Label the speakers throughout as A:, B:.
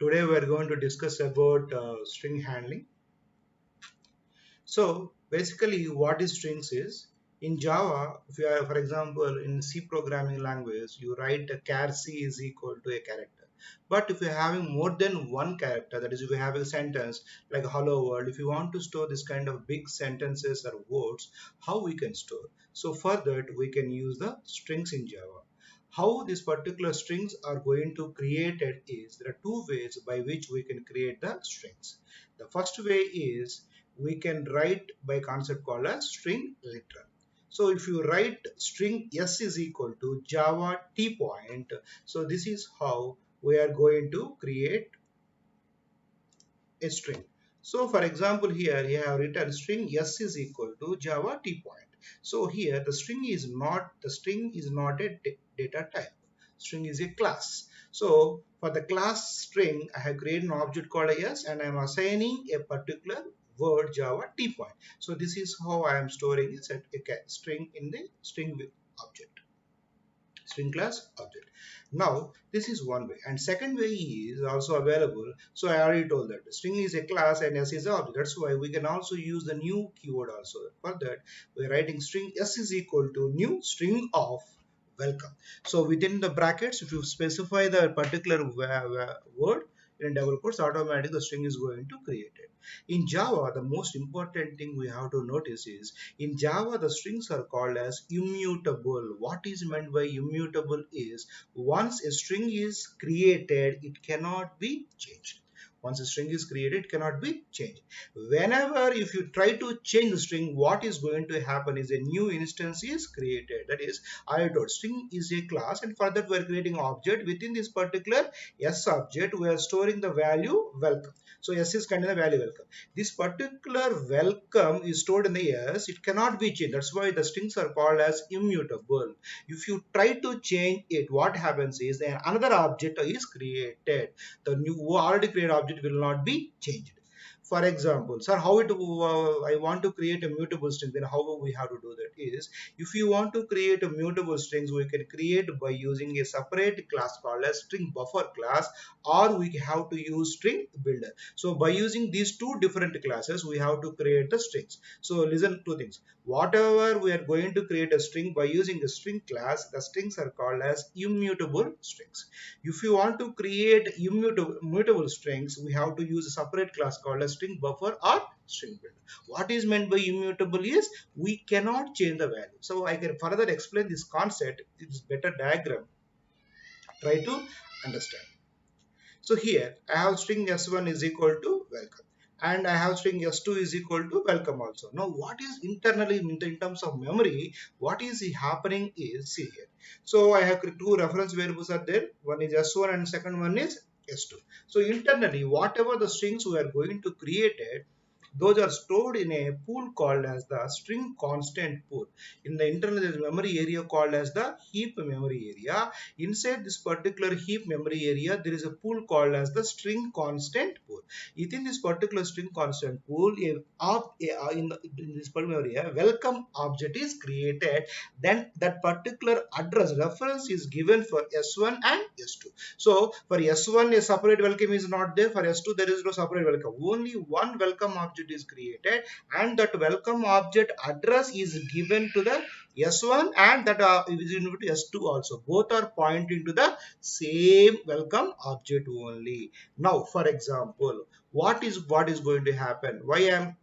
A: Today we are going to discuss about string handling. So basically what is strings is in Java, if you are, for example, in C programming language, you write a char C is equal to a character. But if you're having more than one character, that is if you have a sentence like hello world, if you want to store this kind of big sentences or words, how we can store? So for that we can use the strings in Java. How these particular strings are going to create it is there are two ways by which we can create the strings. The first way is we can write by concept called as string literal. So if you write string s is equal to Java t point, so this is how we are going to create a string. So for example, here you have written string s is equal to Java t point. So here the string is not a data type. String is a class. So for the class string, I have created an object called s and I am assigning a particular word Java t point. So this is how I am storing a string in the string object, string class object. Now this is one way, and second way is also available. So I already told that the string is a class and s is an object. That's why we can also use the new keyword also. For that we're writing string s is equal to new string of welcome. So within the brackets, if you specify the particular word in double quotes, automatically the string is going to create it. In Java, the most important thing we have to notice is in Java, the strings are called as immutable. What is meant by immutable is once a string is created, it cannot be changed. Once a string is created, it cannot be changed. Whenever if you try to change the string, what is going to happen is a new instance is created. That is, I dot string is a class, and for that we are creating object. Within this particular s object, we are storing the value welcome. So s is kind of the value welcome. This particular welcome is stored in the s. It cannot be changed. That's why the strings are called as immutable. If you try to change it, what happens is then another object is created. The new already created object will not be changed. For example, sir, how I want to create a mutable string, then how we have to do that is, if you want to create a mutable strings, we can create by using a separate class called as string buffer class, or we have to use string builder. So by using these two different classes, we have to create the strings. So listen to things. Whatever we are going to create a string by using a string class, the strings are called as immutable strings. If you want to create immutable strings, we have to use a separate class called a string buffer or string builder. What is meant by immutable is we cannot change the value. So I can further explain this concept. It's better diagram. Try to understand. So here I have string s1 is equal to welcome, and I have string s2 is equal to welcome also. Now what is internally in terms of memory, what is happening is, see here. So I have two reference variables are there. One is s1 and second one is s2. So internally whatever the strings we are going to create it, those are stored in a pool called as the string constant pool. In the internal there is memory area called as the heap memory area. Inside this particular heap memory area, there is a pool called as the string constant pool. Within this particular string constant pool, in this particular area, welcome object is created. Then that particular address reference is given for S1 and S2. So for S1, a separate welcome is not there. For S2, there is no separate welcome. Only one welcome object is created, and that welcome object address is given to the S1, and that is given to S2 also. Both are pointing to the same welcome object only. Now, for example, what is going to happen? Why I am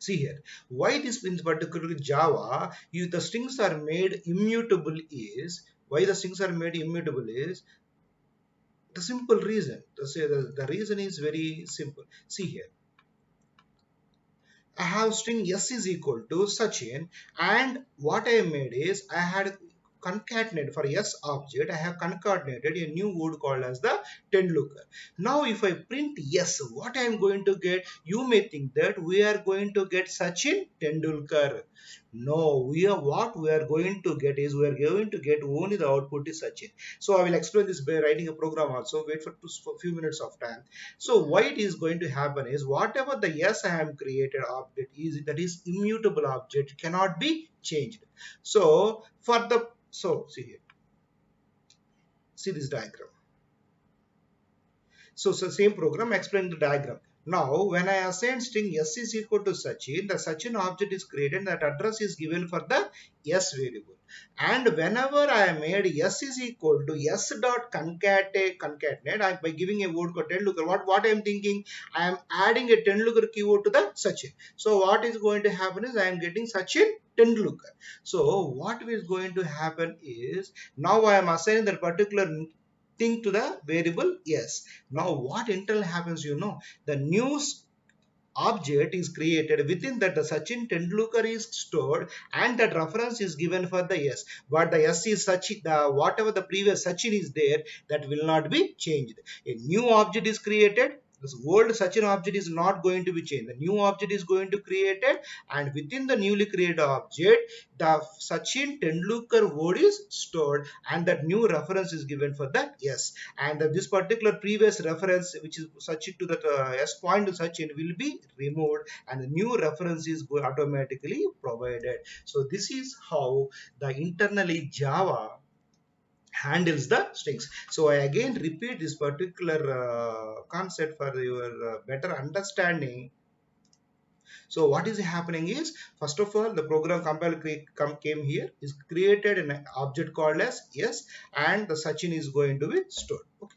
A: See here, why this in particular Java, if the strings are made immutable is, why the strings are made immutable is the simple reason. The reason is very simple. See here, I have string s is equal to Sachin, and what I made is I had concatenated for s object. I have concatenated a new word called as the Tendulkar. Now if I print yes, what I am going to get? You may think that we are going to get Sachin Tendulkar. No, what we are going to get is we are going to get only the output is Sachin. So I will explain this by writing a program also. Wait for a few minutes of time. So why it is going to happen is whatever the yes I am created object is, that is immutable object, cannot be changed. So for the, so see here, see this diagram. So same program explain the diagram. Now, when I assign string s is equal to Sachin, the Sachin object is created, that address is given for the s variable. And whenever I made s is equal to s dot concatenate, by giving a word called 10 looker, what I am thinking, I am adding a 10 looker keyword to the Sachin. So what is going to happen is I am getting Sachin 10 looker. So what is going to happen is now I am assigning that particular thing to the variable yes. Now what internal happens, the new object is created within that the Sachin Tendulkar is stored and that reference is given for the yes. But the yes is Sachin, whatever the previous Sachin is there, that will not be changed. A new object is created. This old Sachin object is not going to be changed. The new object is going to be created, and within the newly created object, the Sachin Tendulkar word is stored and that new reference is given for that yes. And this particular previous reference which is Sachin to that s point to Sachin will be removed and the new reference is automatically provided. So this is how the internally Java handles the strings. So I again repeat this particular concept for your better understanding. So what is happening is, first of all, the program compile came here, is created an object called as yes, and the Sachin is going to be stored. Okay.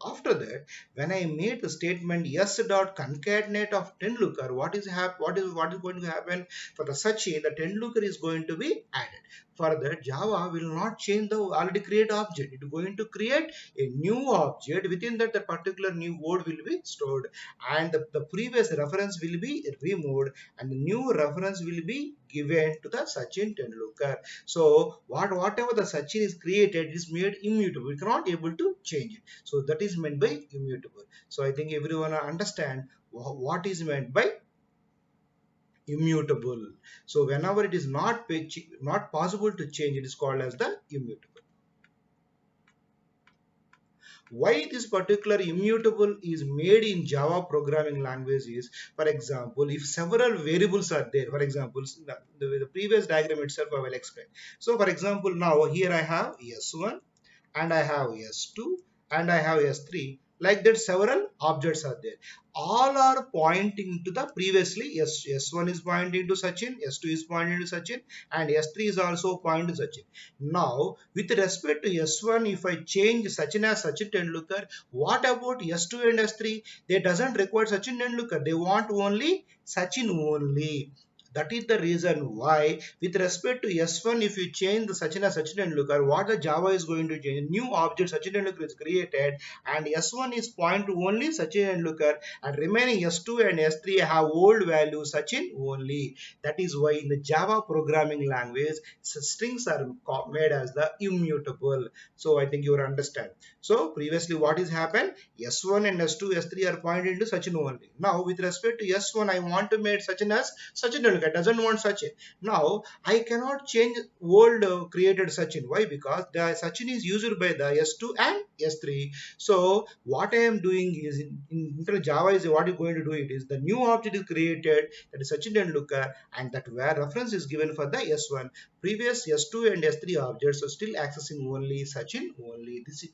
A: After that, when I made the statement yes dot concatenate of 10 looker, what is going to happen for the Sachin? The 10 looker is going to be added. Further, Java will not change the already created object. It is going to create a new object. Within that, the particular new word will be stored, and the previous reference will be removed, and the new reference will be given to the Sachin Tendulkar. So whatever the Sachin is created is made immutable. We cannot able to change it. So that is meant by immutable. So I think everyone understand what is meant by immutable. So whenever it is not possible to change, it is called as the immutable. Why this particular immutable is made in Java programming language is, for example, if several variables are there, for example, the previous diagram itself I will explain. So for example, now here I have S1 and I have S2 and I have S3. Like that, several objects are there. All are pointing to the previously. S1 is pointing to Sachin, S2 is pointing to Sachin, and S3 is also pointing to Sachin. Now, with respect to S1, if I change Sachin as Sachin Tendulkar, what about S2 and S3? They doesn't require Sachin Tendulkar. They want only Sachin only. That is the reason why, with respect to S1, if you change the Sachin as Sachin Tendulkar, what the Java is going to change? New object Sachin Tendulkar is created, and S1 is point to only Sachin Tendulkar, and remaining S2 and S3 have old value Sachin only. That is why in the Java programming language, strings are made as the immutable. So I think you will understand. So previously, what is happened? S1 and S2, S3 are pointed to Sachin only. Now, with respect to S1, I want to make Sachin as Sachin Tendulkar doesn't want Sachin. Now I cannot change old created Sachin. Why? Because the Sachin is used by the S2 and S3. So what I am doing is in Java is what you're going to do it is the new object is created, that is Sachin Tendulkar, and that where reference is given for the S1. Previous S2 and S3 objects are still accessing only Sachin only. This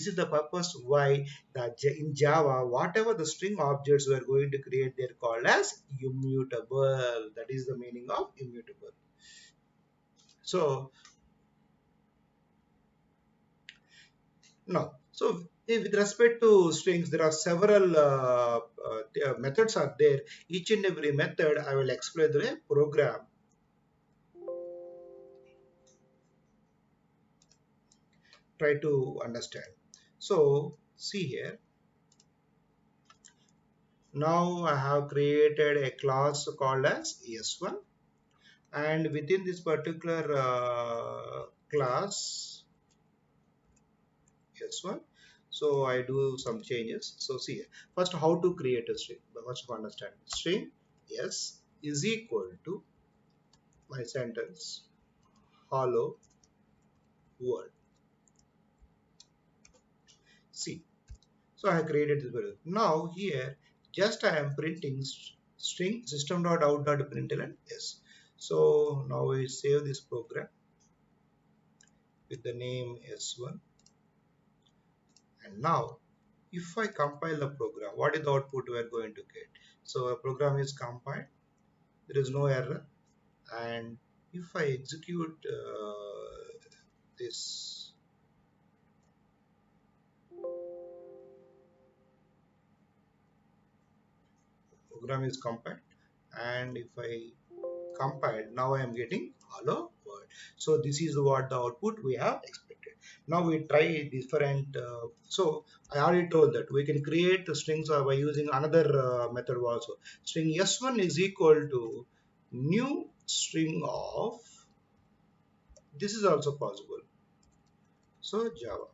A: is the purpose why in Java, whatever the string objects we are going to create, they are called as immutable. That is the meaning of immutable. So now, with respect to strings, there are several methods are there. Each and every method I will explain the program. Try to understand. So see here. Now I have created a class called as S1, and within this particular class S1, so I do some changes. So see here. First, how to create a string. First, understand string S is equal to my sentence hello world. See. So I have created this variable. Now here, just I am printing string system.out.println s. So now we save this program with the name s1, and now if I compile the program, what is the output we are going to get? So the program is compiled, there is no error, and if I execute this program is compiled, and if I compiled, now I am getting hello world. So this is what the output we have expected. Now we try different so I already told that we can create the strings by using another method also. String s1 is equal to new string of, this is also possible, so Java.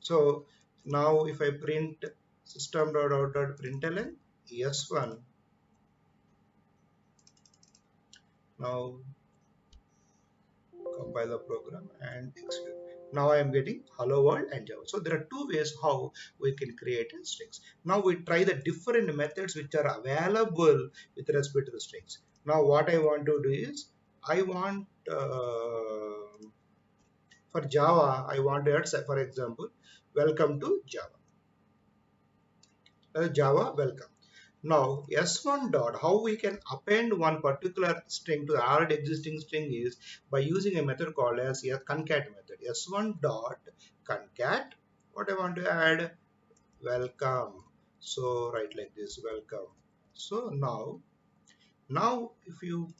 A: So now if I print system.out.println s1, now compile the program and execute. Now I am getting hello world and Java. So there are two ways how we can create strings. Now we try the different methods which are available with respect to the strings. Now what I want to do is I want for Java I want to add, for example, welcome to Java. Java welcome. Now s1 dot, how we can append one particular string to the already existing string is by using a method called as a concat method. S1 dot concat, what I want to add, welcome. So write like this, welcome. So now if you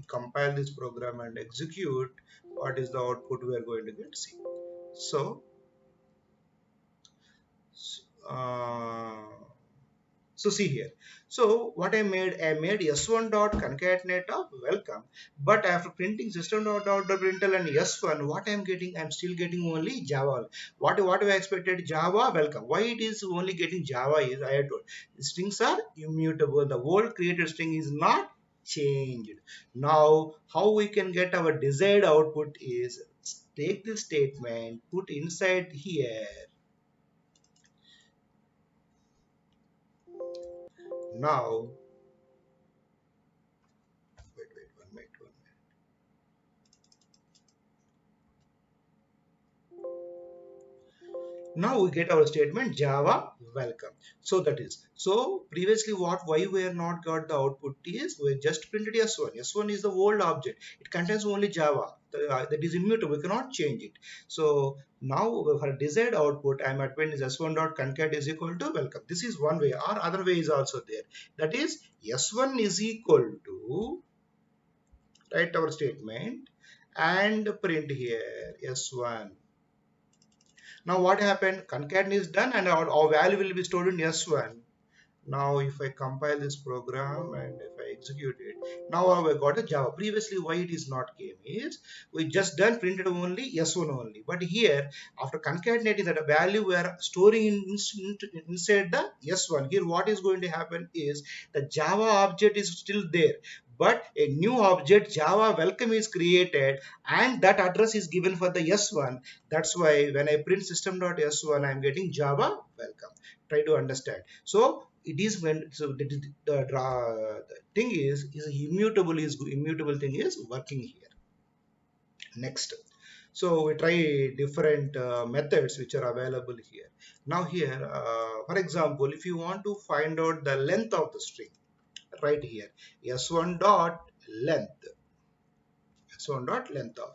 A: compile this program and execute, what is the output we are going to get? See. So uh, So see here. So what I made s1 dot concatenate of welcome, but after printing system dot out dot println and s1, what I'm getting, I'm still getting only Java. What I expected, Java welcome. Why it is only getting Java is, I had told, strings are immutable. The old created string is not changed. Now how we can get our desired output is take this statement, put inside here. Now wait, one minute, one minute. Now we get our statement Java welcome. So that is, so previously what, why we are not got the output is we just printed s1. S1 is the old object, it contains only Java, that is immutable, we cannot change it. So now for desired output I'm appending is s1 dot concat is equal to welcome. This is one way, or other way is also there, that is s1 is equal to, write our statement and print here s1. Now what happened? Concatenate is done and our value will be stored in S1. Now if I compile this program and if I execute it, now I got a Java. Previously why it is not came is, we just done printed only S1 only. But here after concatenating that value we are storing inside the S1. Here what is going to happen is the Java object is still there, but a new object Java welcome is created and that address is given for the S1. That's why when I print system.s1 I'm getting Java welcome. Try to understand. So it is when, so the thing is immutable thing is working here. Next, so we try different methods which are available here. Now here for example, if you want to find out the length of the string, right here s1 dot length, s1 dot length of,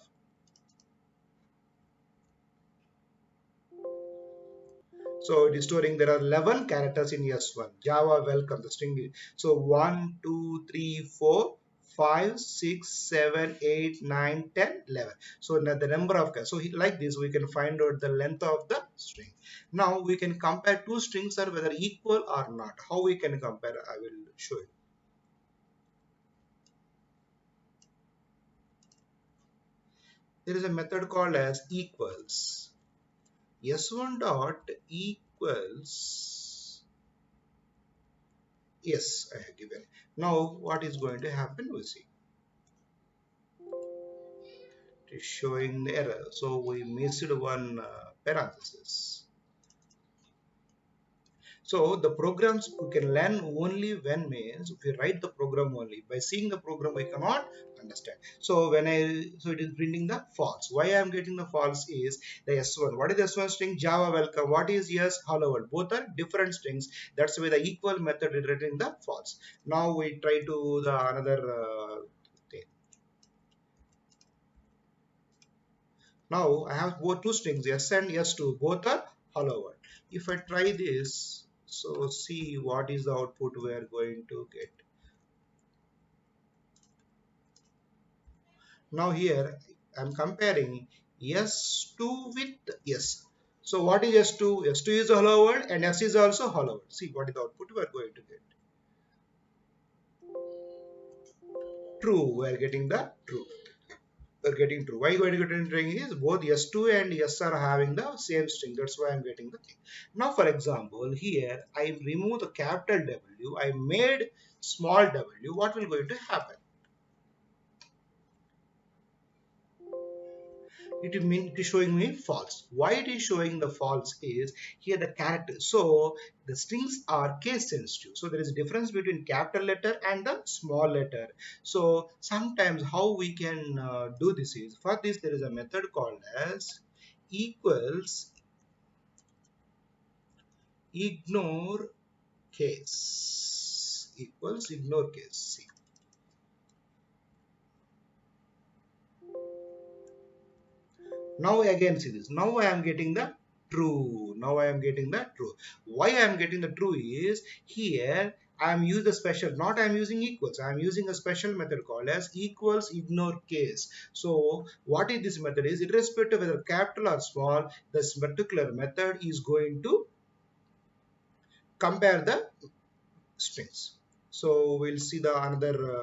A: so it is storing there are 11 characters in S1. Java welcome the string. So 1, 2, 3, 4, 5, 6, 7, 8, 9, 10, 11. So now the number of, so like this we can find out the length of the string. Now we can compare two strings are whether equal or not. How we can compare, I will show you. There is a method called as equals. S1 dot equals, yes, I have given. Now what is going to happen, we see. It is showing the error. So we missed one parenthesis. So the programs we can learn only when means if we write the program only. By seeing the program we cannot understand. So so it is printing the false. Why I am getting the false is the S1. What is the S1 string? Java welcome. What is yes? Hello world. Both are different strings. That's why the equal method is returning the false. Now we try to the another thing. Now I have both two strings yes and yes2. Both are hello world. If I try this, so see what is the output we are going to get. Now here I'm comparing S2 with S. So what is S2? S2 is a hello world and S is also hello world. See what is the output we are going to get. True, we are getting the true. We are getting true. Why we are getting string is both S2 and S are having the same string. That's why I'm getting the thing. Now for example, here I remove the capital W. I made small w. What will going to happen? It is showing me false. Why it is showing the false is here the character. So the strings are case sensitive. So there is a difference between capital letter and the small letter. So sometimes how we can do this is, for this there is a method called as equals ignore case, equals ignore case. See. Now again see this. Now I am getting the true. Now I am getting the true. Why I am getting the true is here I am using a special, not I am using equals. I am using a special method called as equals ignore case. So what is this method is, irrespective of whether capital or small, this particular method is going to compare the strings. So we'll see the another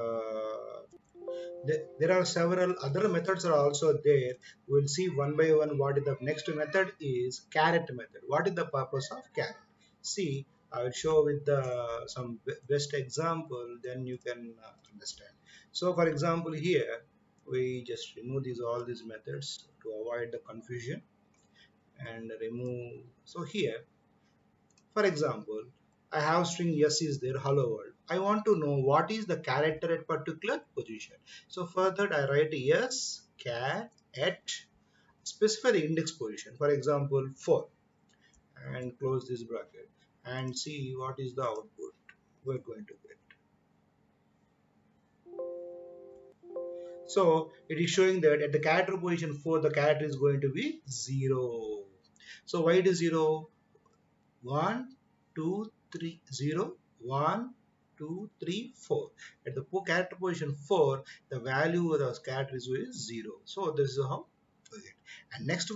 A: there are several other methods are also there. We'll see one by one what is the next method is caret method. What is the purpose of caret? See, I will show with the some best example, then you can understand. So for example here, we just remove these all these methods to avoid the confusion and remove. So here for example, I have string yes is there, hello world. I want to know what is the character at particular position. So for that I write yes char at specify the index position. For example 4 and close this bracket and see what is the output we're going to get. So it is showing that at the character position 4 the character is going to be 0. So why it is 0? 1, 2, 3, 0, 1, 2, 3, 4. At the character position 4, the value of the character is 0. So this is how we get. And next